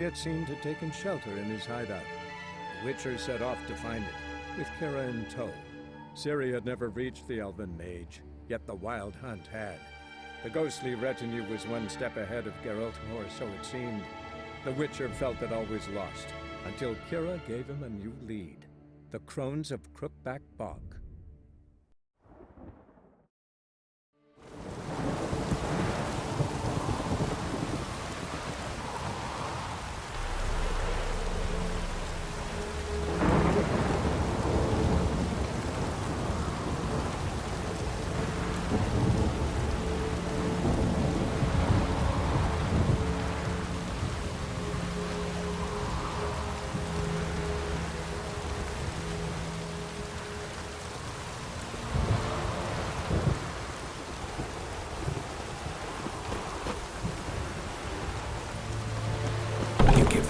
It seemed to have taken shelter in his hideout. The Witcher set off to find it, with Kira in tow. Ciri had never reached the Elven Mage, yet the Wild Hunt had. The ghostly retinue was one step ahead of Geralt, or so it seemed. The Witcher felt it always lost, until Kira gave him a new lead. The Crones of Crookback Bog.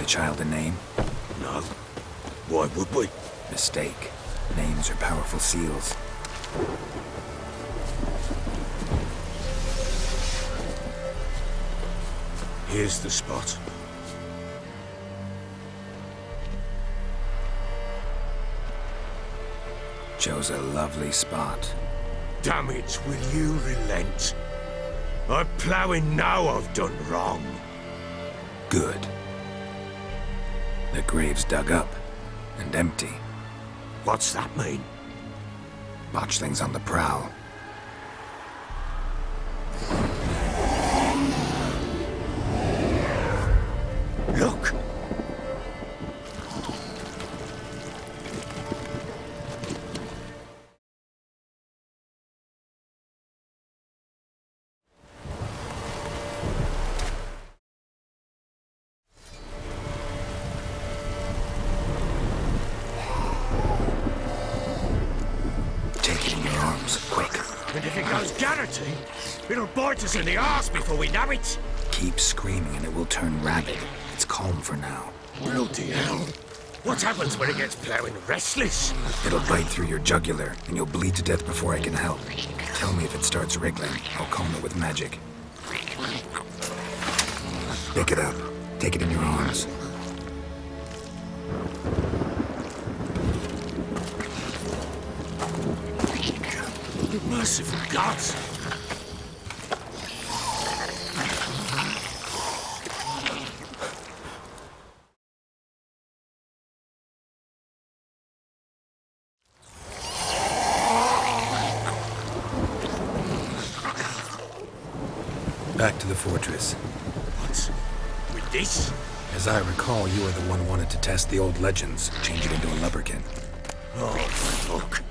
Child a name? No. Why would we? Mistake. Names are powerful seals. Here's the spot. Chose a lovely spot. Damn it, will you relent? I'm ploughing now I've done wrong. Good. The grave's dug up and empty. What's that mean? Botchling's on the prowl. Look! And if it goes garroting, it'll bite us in the arse before we know it. Keep screaming and it will turn rabid. It's calm for now. Bloody hell. What happens when it gets ploughing restless? It'll bite through your jugular, and you'll bleed to death before I can help. Tell me if it starts wriggling. I'll calm it with magic. Pick it up. Take it in your arms. Merciful gods! Back to the fortress. What? With this? As I recall, you were the one who wanted to test the old legends, change it into a lubberkin. Oh, fuck.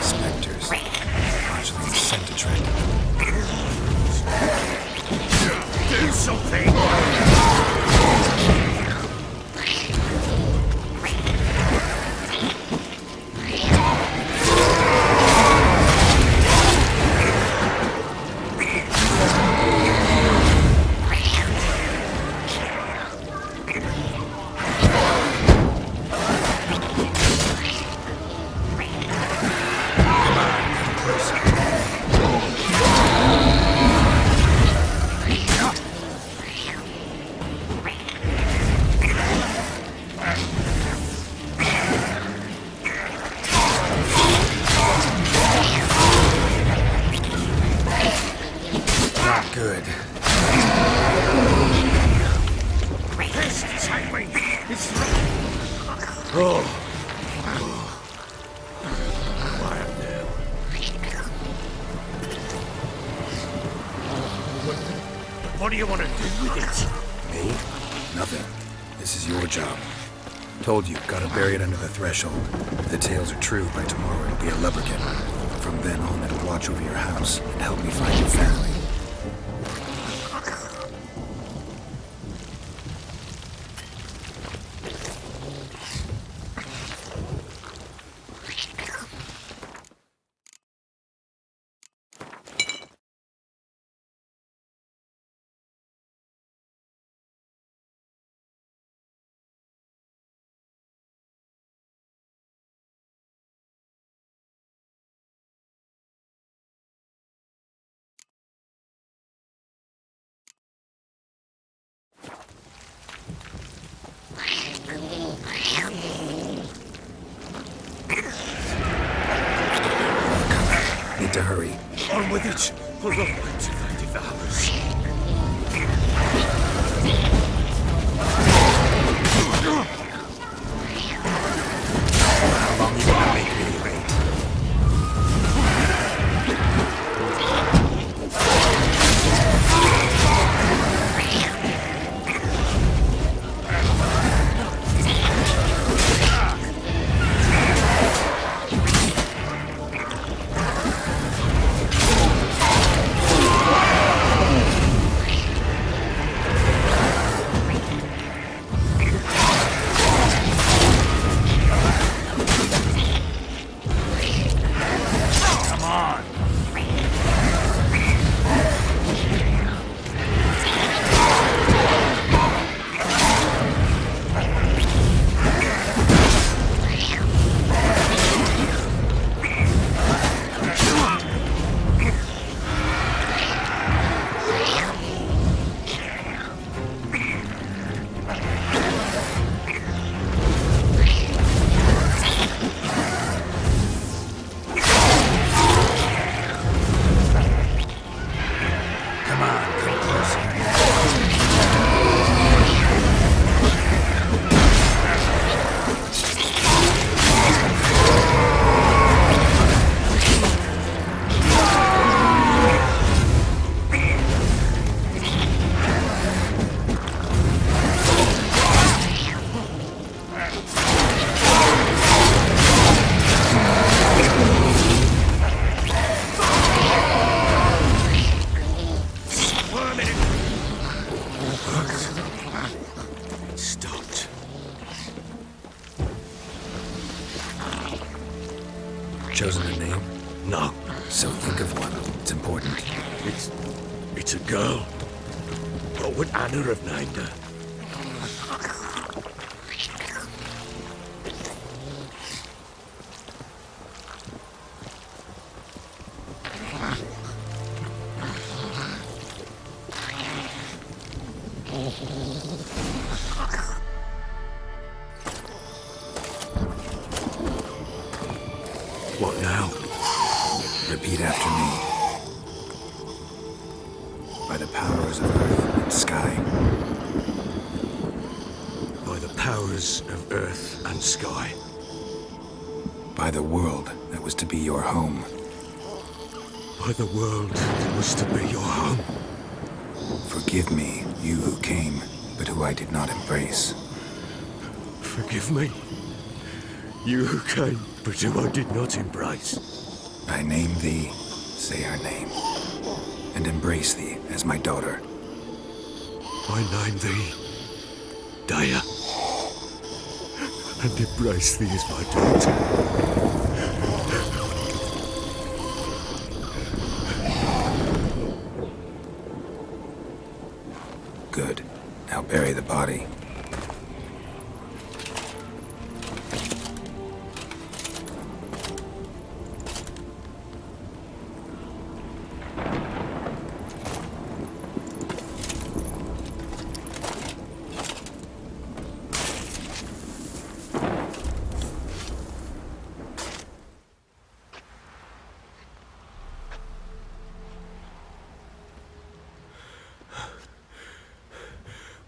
Spectres. Botchling's scent attracted them. Do something! Good. This take me! It's oh. Quiet now. What do you want to do with it? Me? Nothing. This is your job. told you, gotta bury it under the threshold. If the tales are true, by tomorrow it'll be a lubberkin. From then on, it'll watch over your house and help me find your family. Need to hurry. On with it, or I'll wait till they devour us. How long you gonna make me wait? Stopped. Chosen a name? No, So think of one. It's important. it's a girl. What would Anna have named her? What now? Repeat after me. By the powers of earth and sky. By the powers of earth and sky. By the world that was to be your home. By the world that was to be your home. Forgive me, you who came, but who I did not embrace. Forgive me. You who came, but who I did not embrace. I name thee, say her name, and embrace thee as my daughter. I name thee Daya, and embrace thee as my daughter. Good. Now bury the body.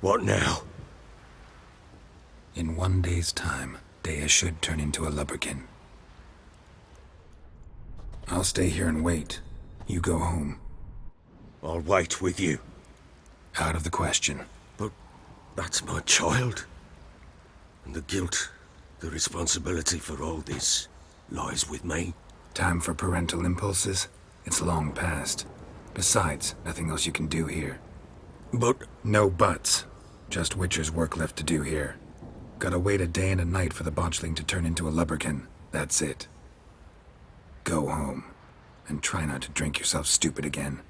What now? In 1 day's time, Daya should turn into a lubberkin. I'll stay here and wait. You go home. I'll wait with you. Out of the question. But that's my child. And the guilt The responsibility for all this lies with me. Time for parental impulses? It's long past. Besides, nothing else you can do here. But No buts. Just Witcher's work left to do here. Gotta wait a day and a night for the botchling to turn into a lubberkin. That's it. Go home. And try not to drink yourself stupid again.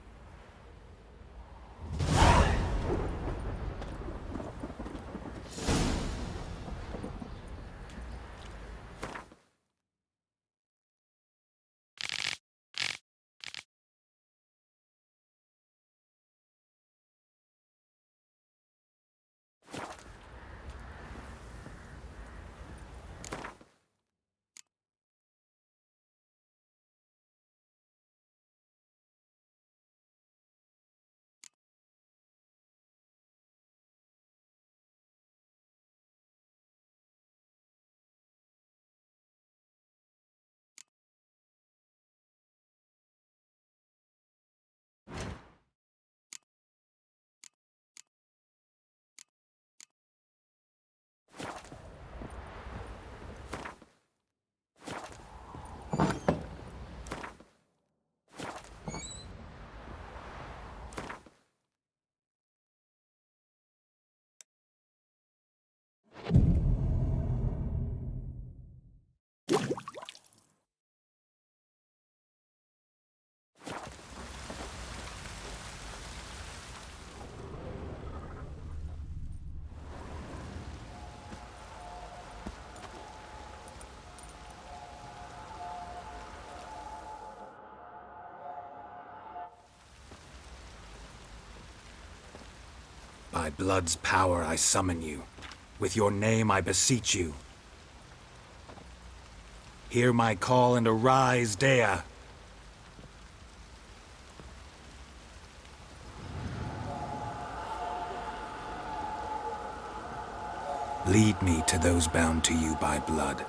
By blood's power I summon you. With your name I beseech you. Hear my call and arise, Dea. Lead me to those bound to you by blood.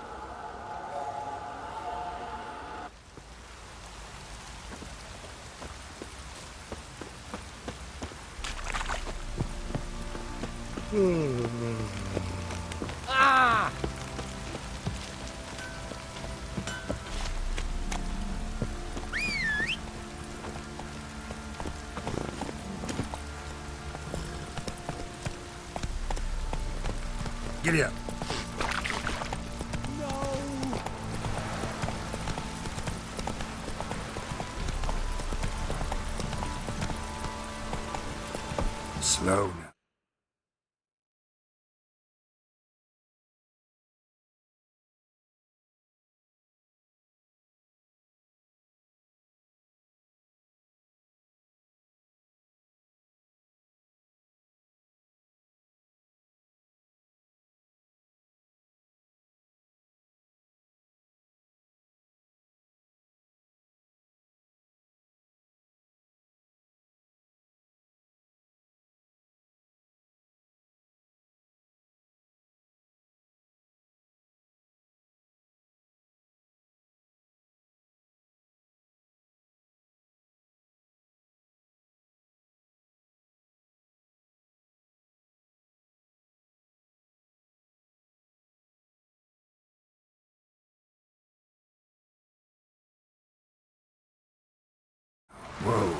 Giddy up. Slow now. Whoa.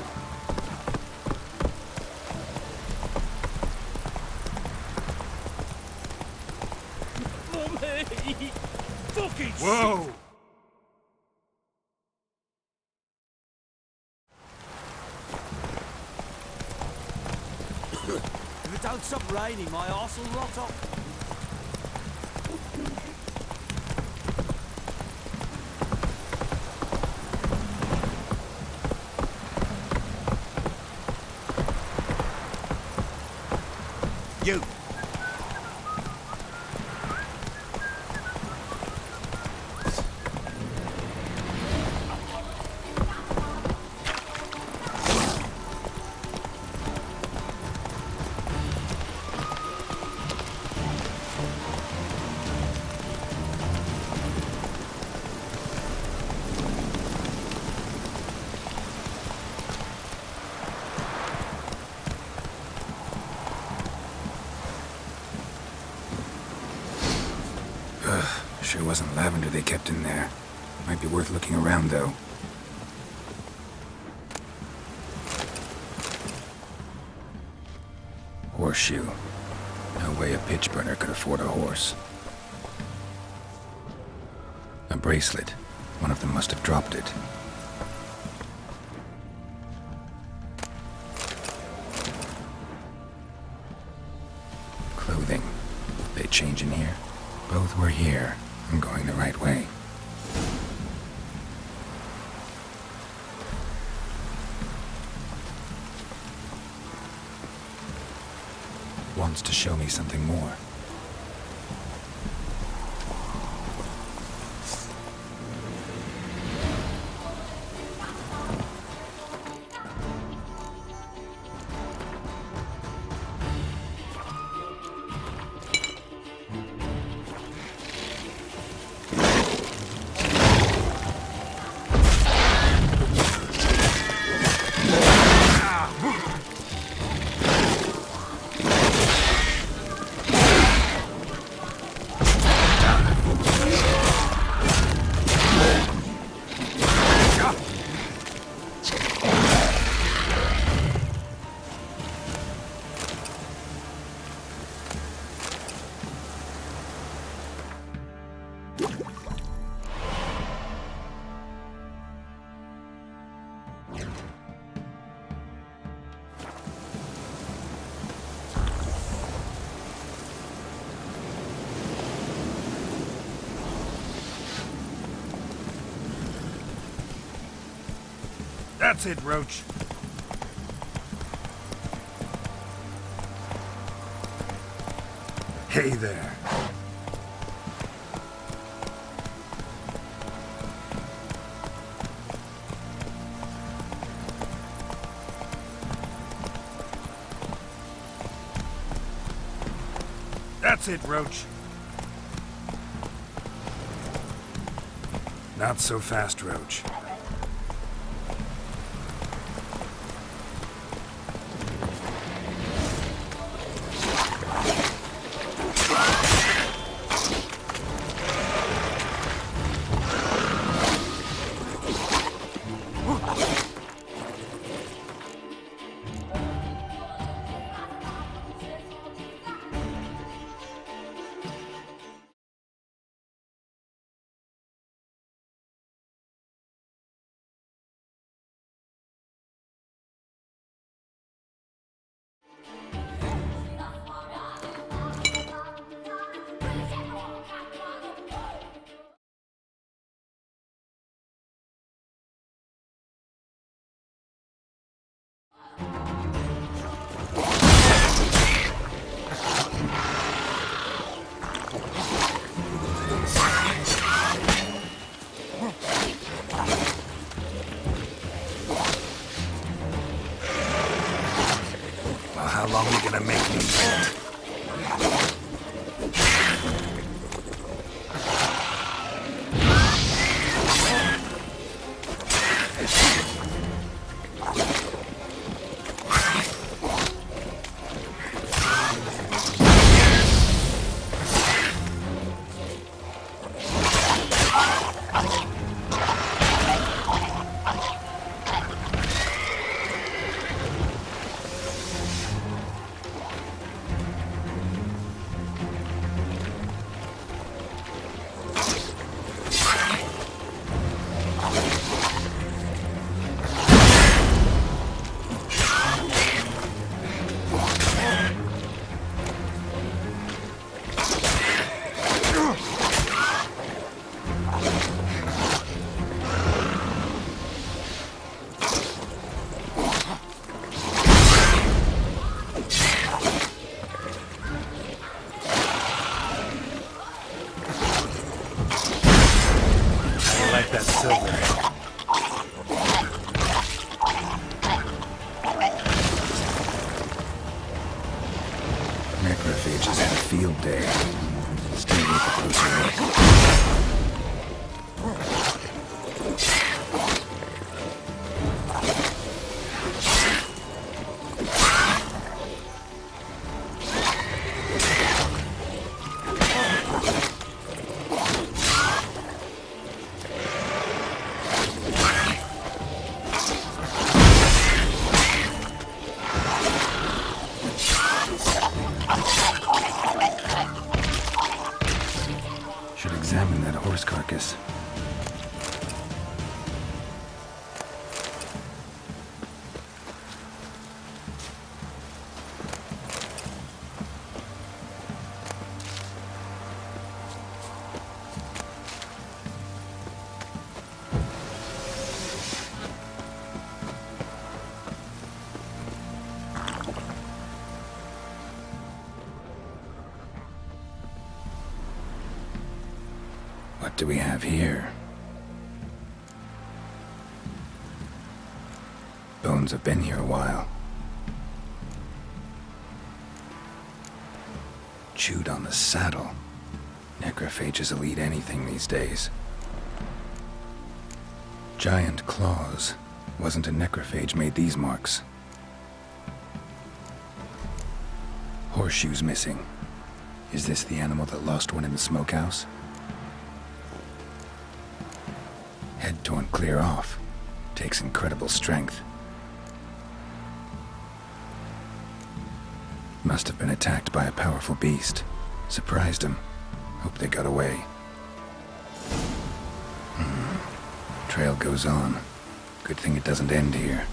Mummy! Fucking Whoa! If it don't stop raining, my arse will rot up. You! Sure wasn't lavender they kept in there. Might be worth looking around, though. Horseshoe. No way a pitch burner could afford a horse. A bracelet. One of them must have dropped it. Clothing. They change in here? Both were here. I'm going the right way. Wants to show me something more. That's it, Roach. Hey there. That's it, Roach. Not so fast, Roach. How long are you gonna make me wait? That silver. Necrophages had a field day. Still need a closer look. Should examine that horse carcass. What do we have here? Bones have been here a while. Chewed on the saddle. Necrophages will eat anything these days. Giant claws. Wasn't a necrophage made these marks. Horseshoes missing. Is this the animal that lost one in the smokehouse? Head torn clear off. Takes incredible strength. Must have been attacked by a powerful beast. Surprised him. Hope they got away. Trail goes on. Good thing it doesn't end here.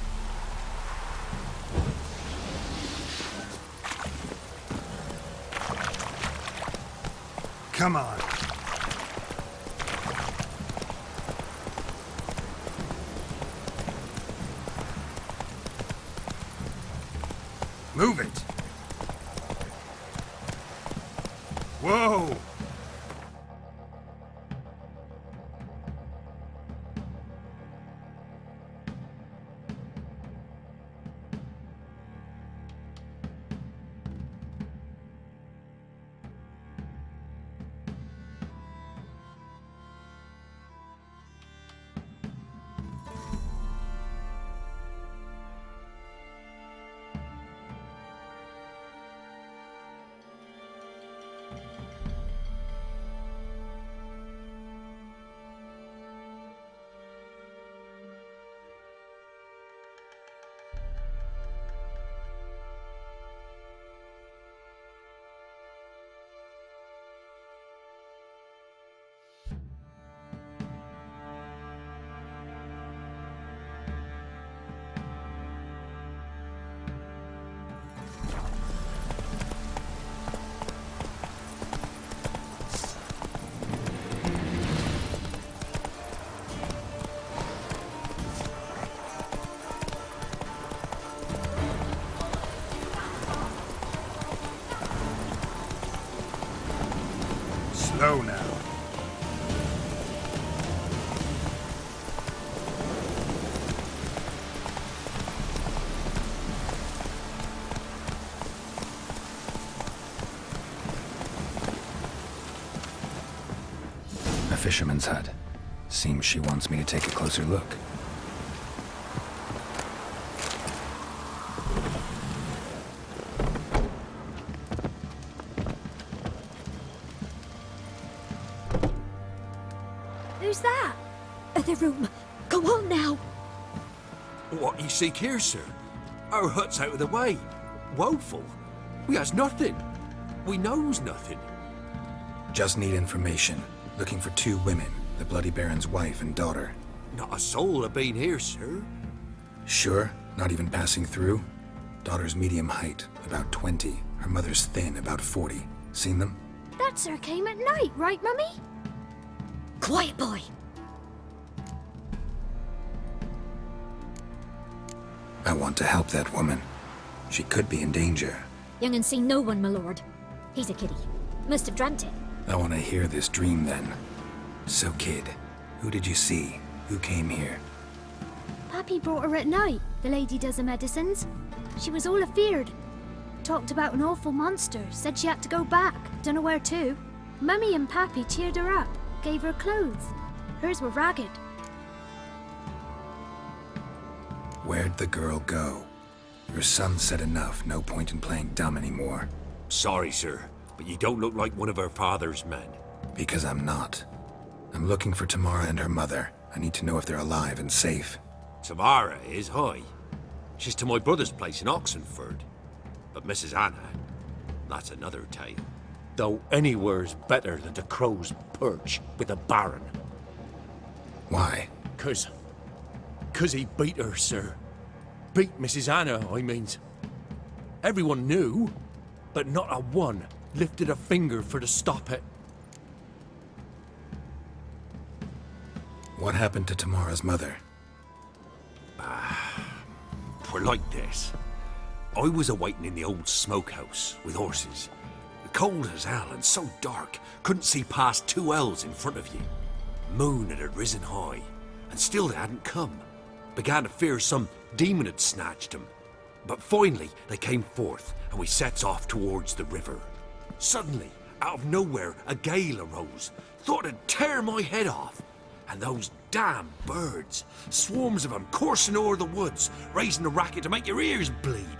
Come on. Move it! Whoa! Slow now. A fisherman's hut. Seems she wants me to take a closer look. Who's that? Other room. Go on now. What you seek here, sir? Our hut's out of the way. Woeful. We has nothing. We knows nothing. Just need information. Looking for 2 women. The Bloody Baron's wife and daughter. Not a soul have been here, sir. Sure? Not even passing through? Daughter's medium height, about 20. Her mother's thin, about 40. Seen them? That sir came at night, right, Mummy? Quiet, boy. I want to help that woman. She could be in danger. Young and seen no one, my lord. He's a kiddie. Must have dreamt it. I want to hear this dream then. So, kid, who did you see? Who came here? Pappy brought her at night. The lady does the medicines. She was all afeared. Talked about an awful monster. Said she had to go back. Dunno where to. Mummy and Pappy cheered her up. Gave her clothes. Hers were ragged. Where'd the girl go? Your son said enough. No point in playing dumb anymore. Sorry, sir, but you don't look like one of our father's men. Because I'm not. I'm looking for Tamara and her mother. I need to know if they're alive and safe. Tamara is, hi. She's to my brother's place in Oxenford. But Mrs. Anna, that's another tale. Though anywhere's better than the Crow's perch with the Baron. Why? 'Cause he beat her, sir. Beat Mrs. Anna, I means. Everyone knew, but not a one lifted a finger for to stop it. What happened to Tamara's mother? Twere like this. I was awaiting in the old smokehouse with horses. Cold as hell and so dark, couldn't see past 2 ells in front of you. Moon had risen high, and still they hadn't come. Began to fear some demon had snatched them. But finally they came forth, and we sets off towards the river. Suddenly, out of nowhere, a gale arose. Thought it'd tear my head off. And those damn birds, swarms of them coursing o'er the woods, raising a racket to make your ears bleed.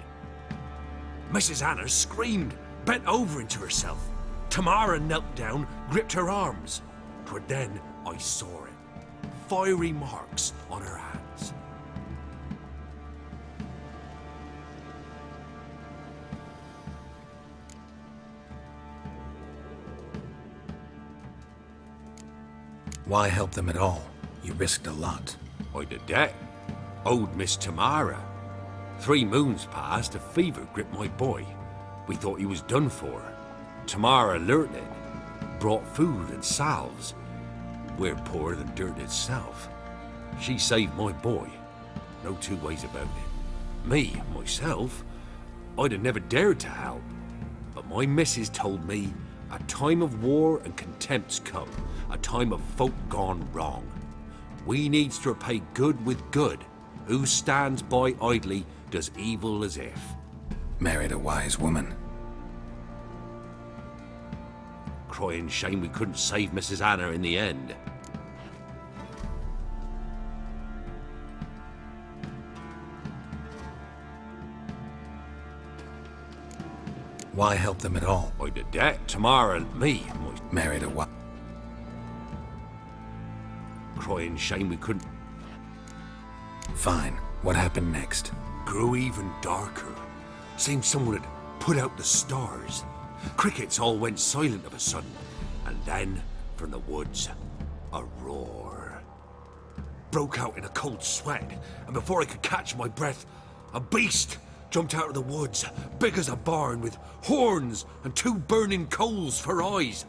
Mrs. Anna screamed, bent over into herself. Tamara knelt down, gripped her arms. 'Twere then I saw it. Fiery marks on her hands. Why help them at all? You risked a lot. I did that. Owed Miss Tamara. 3 moons passed, a fever gripped my boy. We thought he was done for. Tamara learnt it. Brought food and salves. We're poorer than dirt itself. She saved my boy. No 2 ways about it. Me, myself, I'd have never dared to help. But my missus told me a time of war and contempt's come. A time of folk gone wrong. We needs to repay good with good. Who stands by idly does evil as if. Married a wise woman. Crying shame we couldn't save Mrs. Anna in the end. Why help them at all? I did that. Tamara and me. Married a wife. Crying shame we couldn't. Fine. What happened next? Grew even darker. Seemed someone had put out the stars. Crickets all went silent of a sudden. And then, from the woods, a roar. Broke out in a cold sweat, and before I could catch my breath, a beast jumped out of the woods, big as a barn, with horns and 2 burning coals for eyes.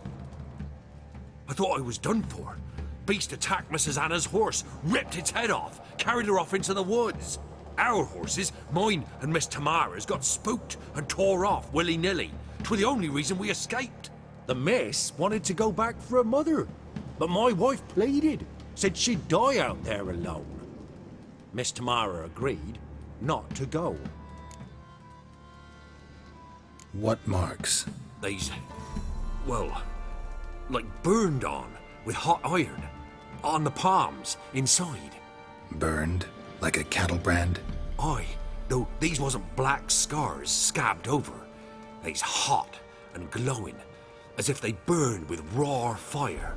I thought I was done for. Beast attacked Mrs. Anna's horse, ripped its head off, carried her off into the woods. Our horses, mine and Miss Tamara's, got spooked and tore off willy-nilly. 'Twere the only reason we escaped. The miss wanted to go back for her mother, but my wife pleaded, said she'd die out there alone. Miss Tamara agreed not to go. What marks? They's, well, like burned on with hot iron. On the palms, inside. Burned? Like a cattle brand? Aye, though these wasn't black scars scabbed over. They's hot and glowing, as if they burned with raw fire.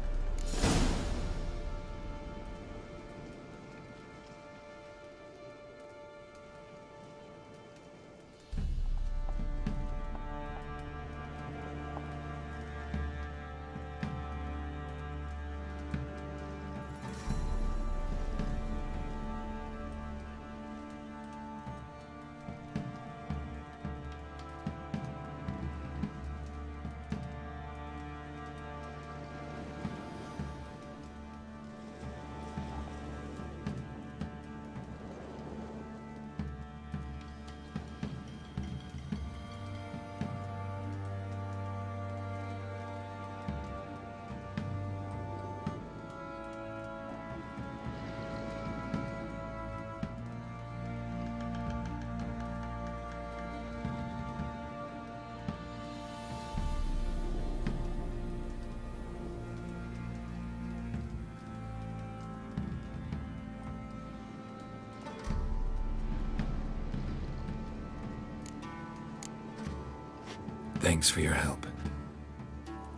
Thanks for your help.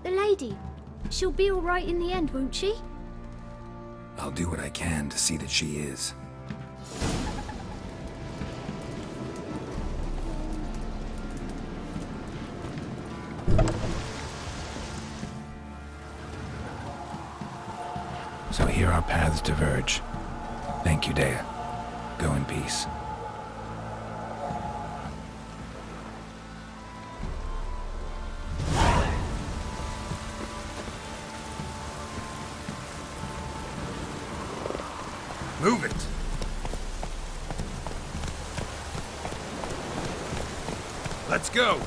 The lady. She'll be all right in the end, won't she? I'll do what I can to see that she is. So here our paths diverge. Thank you, Dea. Go in peace. Move it! Let's go!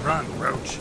Run, Roach.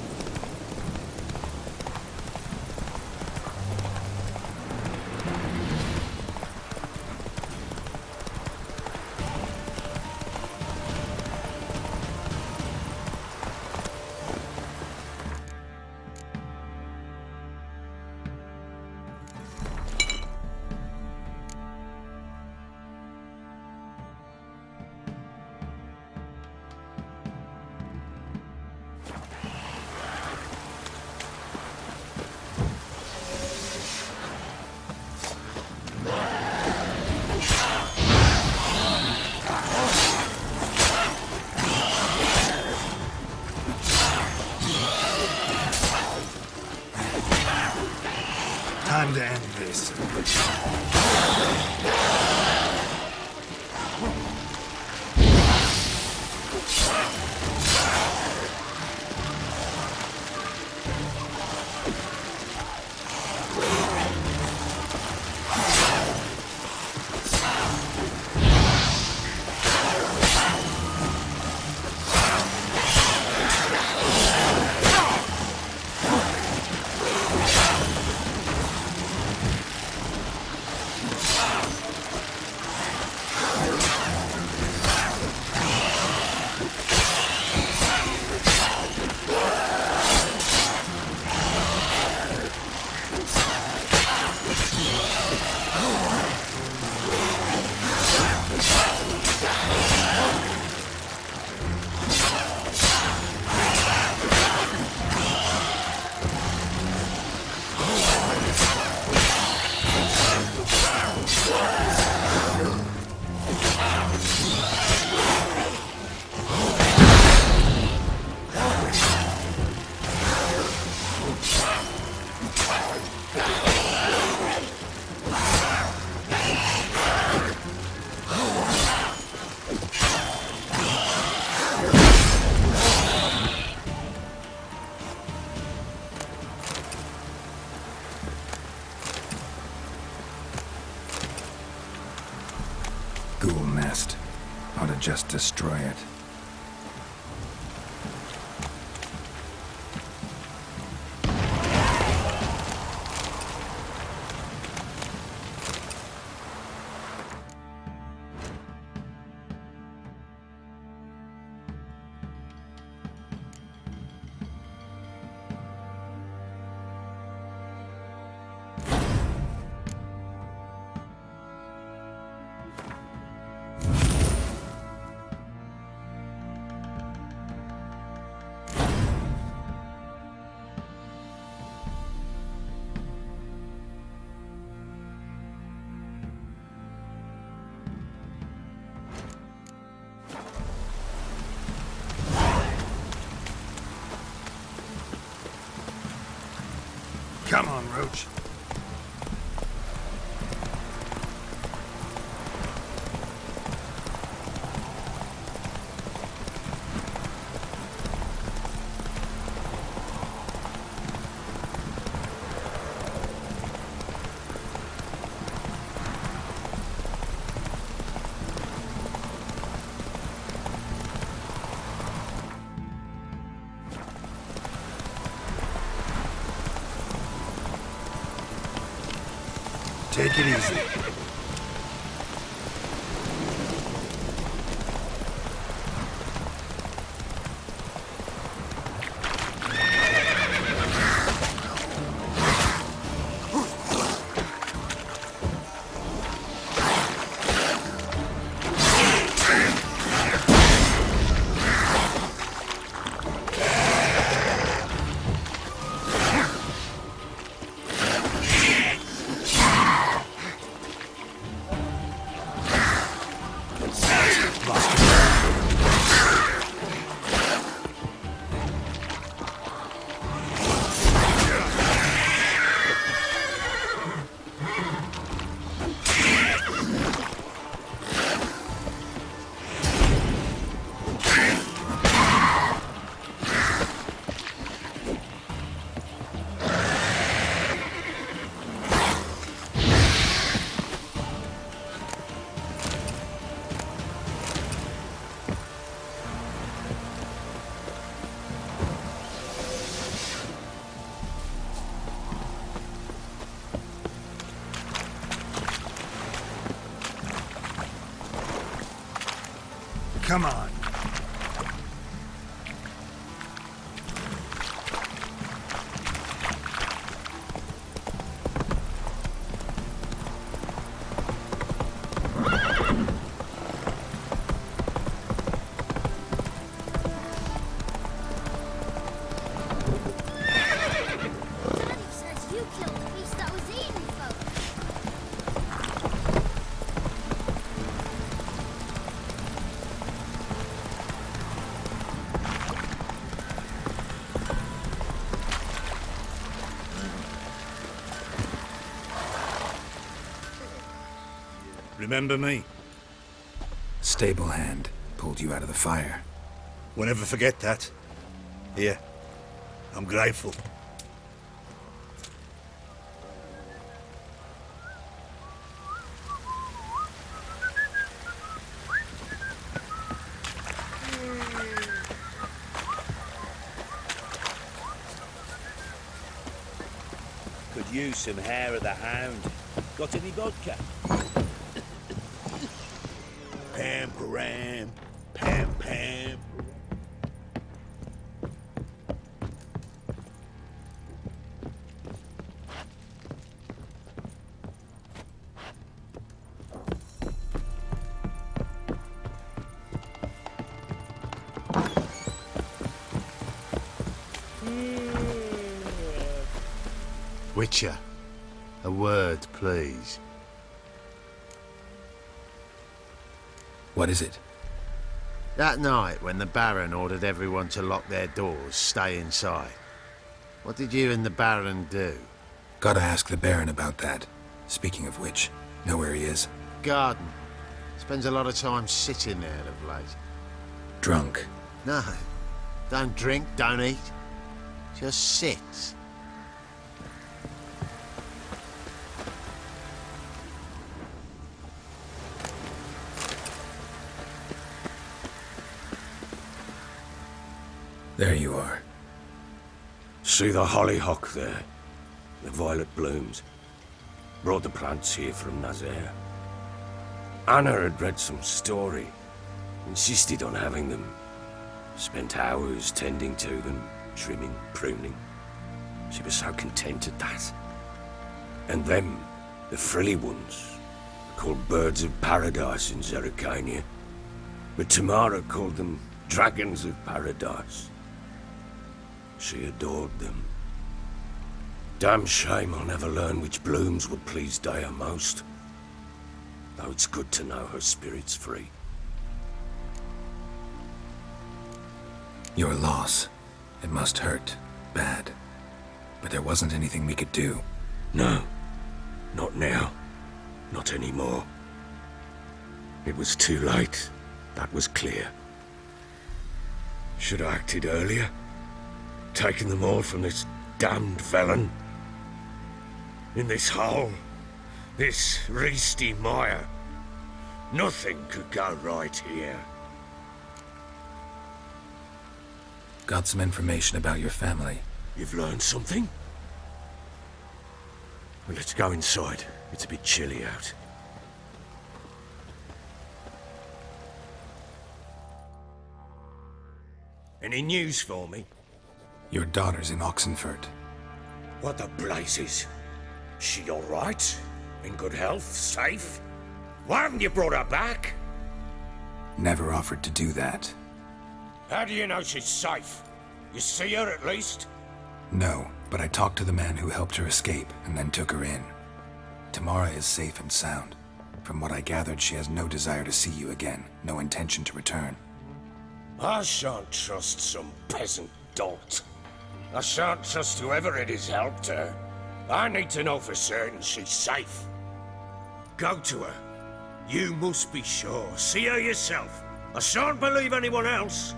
Time to end this. Ghoul nest. Ought to just destroy it. Come on, Roach. Take it easy. Come on. Daddy says you killed the beast that was eating folk. Remember me? Stable hand pulled you out of the fire. We'll never forget that. Here. I'm grateful. Could use some hair of the hound. Got any vodka? Pam, param, pam, pam. Witcher, a word, please. What is it? That night when the Baron ordered everyone to lock their doors, stay inside. What did you and the Baron do? Gotta ask the Baron about that. Speaking of which, know where he is? Garden. Spends a lot of time sitting there of late. Drunk. No, don't drink, don't eat. Just sit. There you are. See the hollyhock there? The violet blooms. Brought the plants here from Nazaire. Anna had read some story. Insisted on having them. Spent hours tending to them, trimming, pruning. She was so content at that. And them, the frilly ones, called birds of paradise in Zerrikania. But Tamara called them dragons of paradise. She adored them. Damn shame I'll never learn which blooms would please Daya most. Though it's good to know her spirit's free. Your loss. It must hurt. Bad. But there wasn't anything we could do. No. Not now. Not anymore. It was too late. That was clear. Should have acted earlier. Taken them all from this damned felon. In this hole. This Reesty mire. Nothing could go right here. Got some information about your family. You've learned something? Well, let's go inside. It's a bit chilly out. Any news for me? Your daughter's in Oxenfurt. What the blazes? She all right? In good health? Safe? Why haven't you brought her back? Never offered to do that. How do you know she's safe? You see her at least? No, but I talked to the man who helped her escape and then took her in. Tamara is safe and sound. From what I gathered, she has no desire to see you again, no intention to return. I shan't trust some peasant dolt. I shan't trust whoever it is helped her. I need to know for certain she's safe. Go to her. You must be sure. See her yourself. I shan't believe anyone else.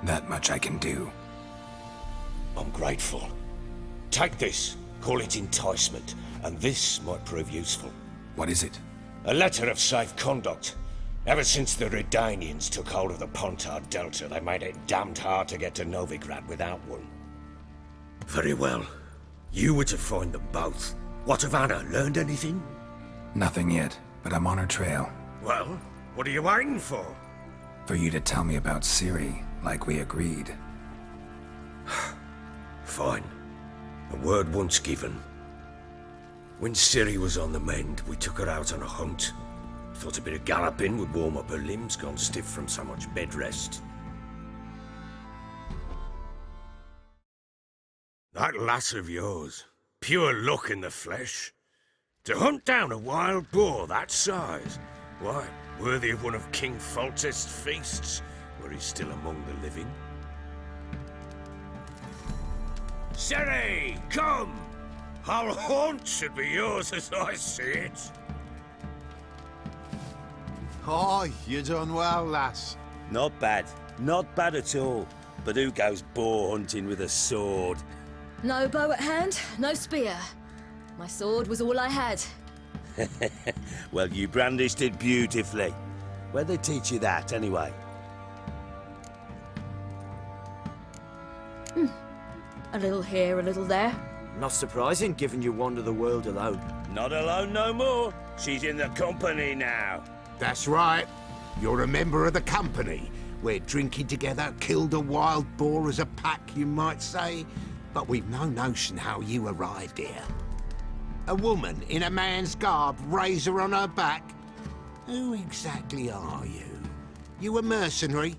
That much I can do. I'm grateful. Take this. Call it enticement. And this might prove useful. What is it? A letter of safe conduct. Ever since the Redanians took hold of the Pontar Delta, they made it damned hard to get to Novigrad without one. Very well. You were to find them both. What of Anna? Learned anything? Nothing yet, but I'm on her trail. Well, what are you waiting for? For you to tell me about Ciri, like we agreed. Fine. A word once given. When Ciri was on the mend, we took her out on a hunt. Thought a bit of galloping would warm up her limbs, gone stiff from so much bed rest. That lass of yours, pure luck in the flesh. To hunt down a wild boar that size, why, worthy of one of King Foltest's feasts, where he's still among the living. Ciri, come! Our haunt should be yours as I see it. Oh, you done well, lass. Not bad. Not bad at all. But who goes boar hunting with a sword? No bow at hand, no spear. My sword was all I had. Well, you brandished it beautifully. Where'd they teach you that, anyway? A little here, a little there. Not surprising, given you wander the world alone. Not alone no more. She's in the company now. That's right. You're a member of the company. We're drinking together, killed a wild boar as a pack, you might say. But we've no notion how you arrived here. A woman in a man's garb, razor on her back. Who exactly are you? You a mercenary?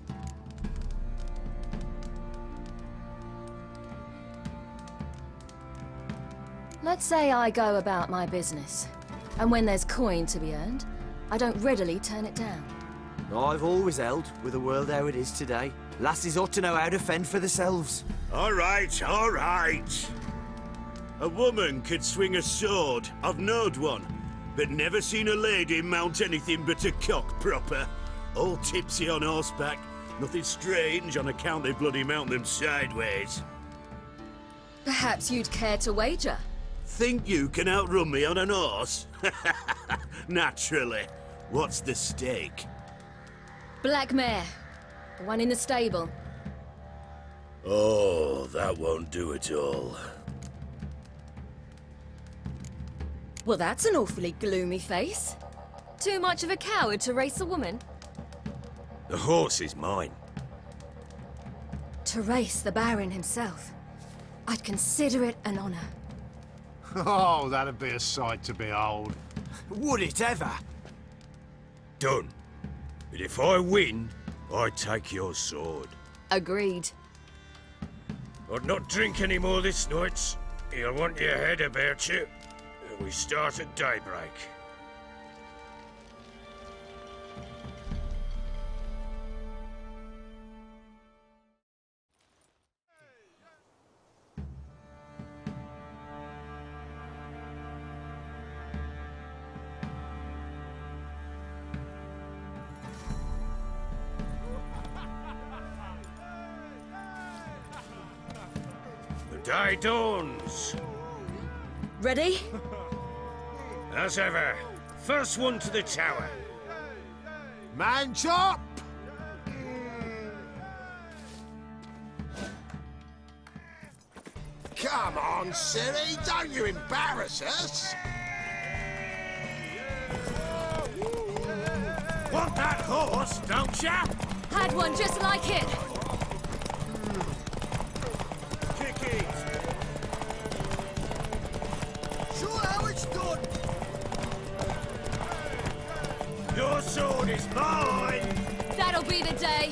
Let's say I go about my business. And when there's coin to be earned, I don't readily turn it down. I've always held, with the world how it is today, lasses ought to know how to fend for themselves. All right, all right. A woman could swing a sword. I've knowed one. But never seen a lady mount anything but a cock proper. All tipsy on horseback. Nothing strange on account they bloody mount them sideways. Perhaps you'd care to wager? Think you can outrun me on an horse? Naturally. What's the stake? Black mare. The one in the stable. Oh, that won't do it all. Well, that's an awfully gloomy face. Too much of a coward to race a woman? The horse is mine. To race the Baron himself. I'd consider it an honor. Oh, that'd be a sight to behold. Would it ever? Done. But if I win, I take your sword. Agreed. I'd not drink any more this night. You'll want your head about you. We start at daybreak. The day dawns. Ready? As ever, first one to the tower. Man chop! Come on, Ciri, don't you embarrass us! Want that horse, don't ya? Had one just like it. Kick it! Show how it's done! Your sword is mine! That'll be the day.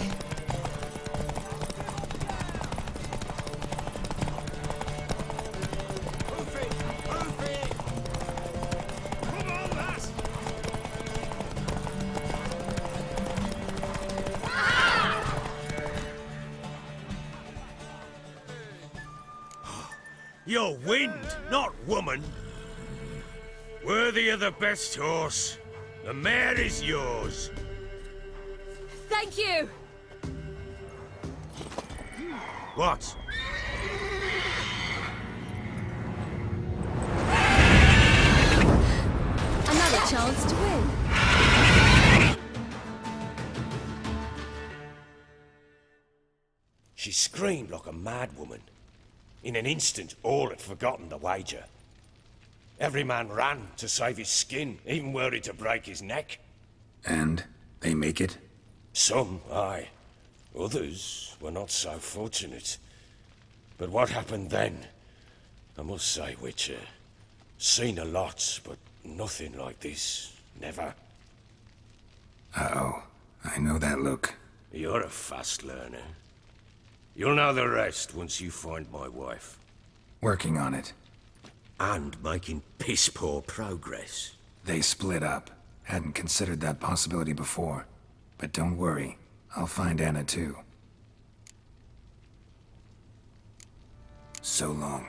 Move it! Move it! Come on, lass! You're wind, not woman. Worthy of the best horse. The mare is yours. Thank you. What? Another chance to win. She screamed like a mad woman. In an instant, all had forgotten the wager. Every man ran to save his skin, even were he to break his neck. And they make it? Some, aye. Others were not so fortunate. But what happened then? I must say, Witcher, seen a lot, but nothing like this. Never. Uh-oh. I know that look. You're a fast learner. You'll know the rest once you find my wife. Working on it. And making piss-poor progress. They split up. Hadn't considered that possibility before. But don't worry. I'll find Anna too. So long.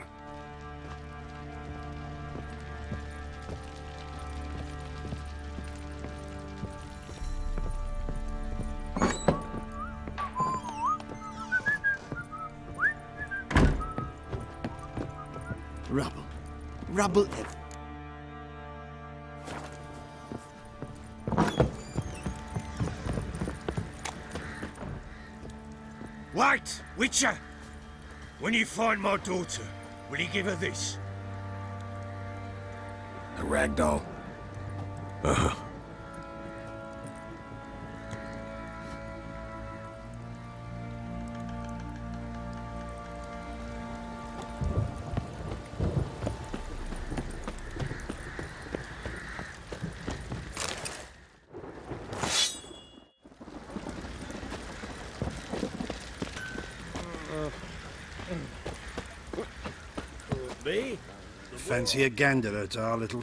Rubble. Rubble. Wait, Witcher! When you find my daughter, will you give her this? A ragdoll. Me? Fancy a gander at our little...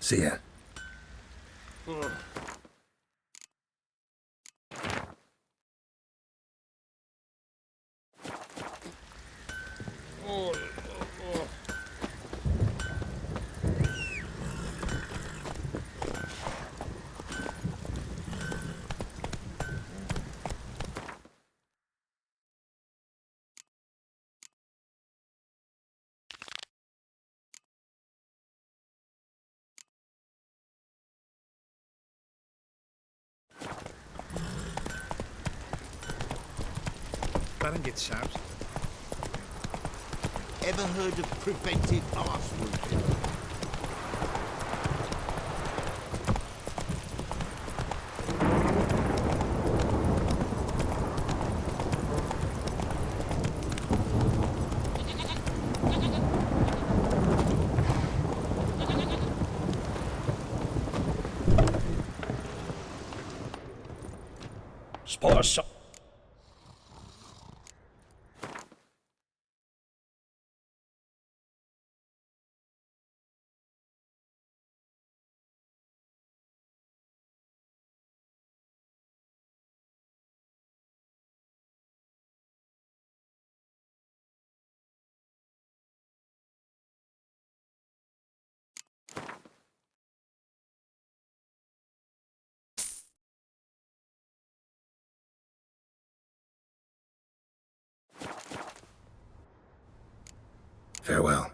See ya. Baron gets sapped. Ever heard of preventive arse wounding? Spot some... Farewell.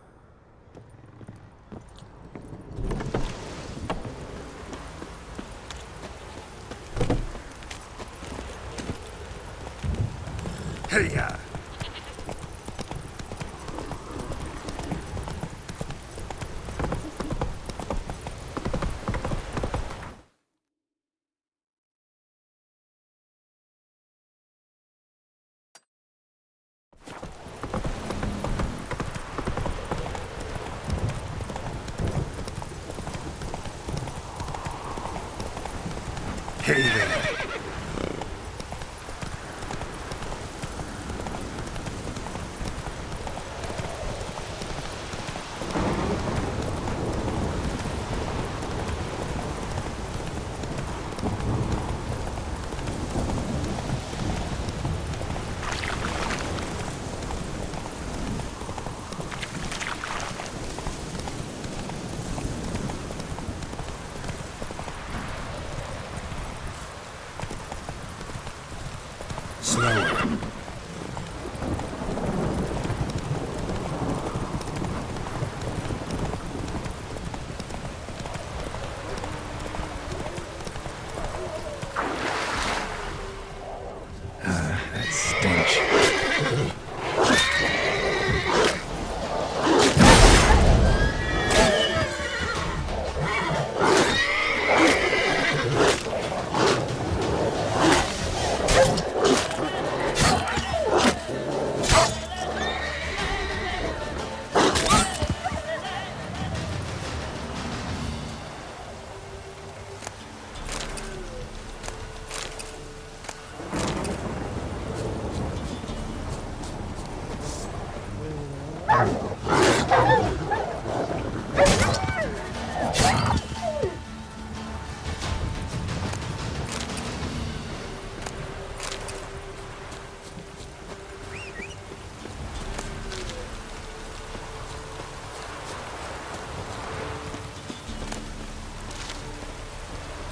Hey-ya! caving. Slower. That stench.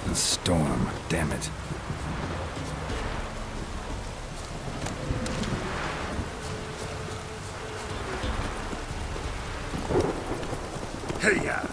The storm, damn it. Hey-ya!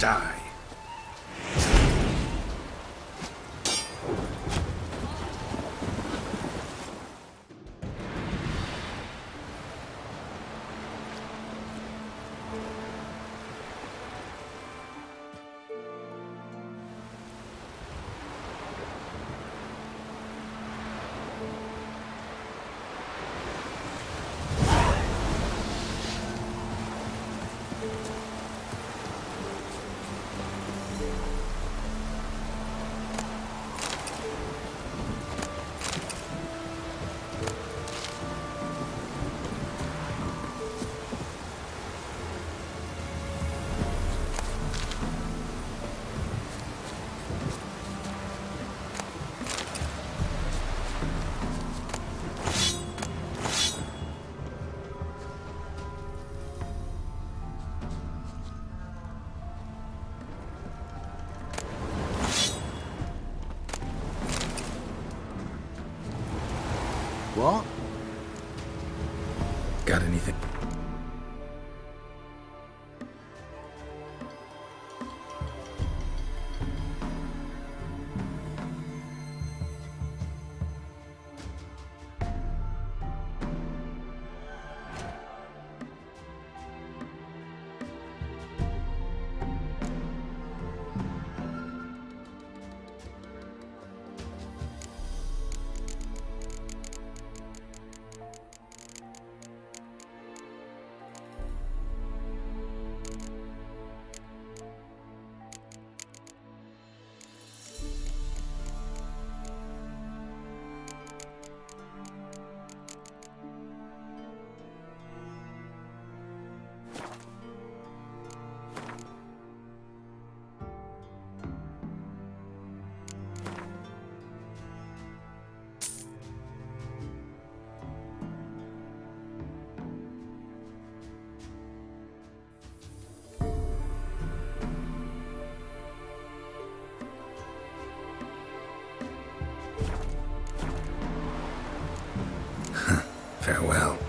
die. What? Got anything? Farewell.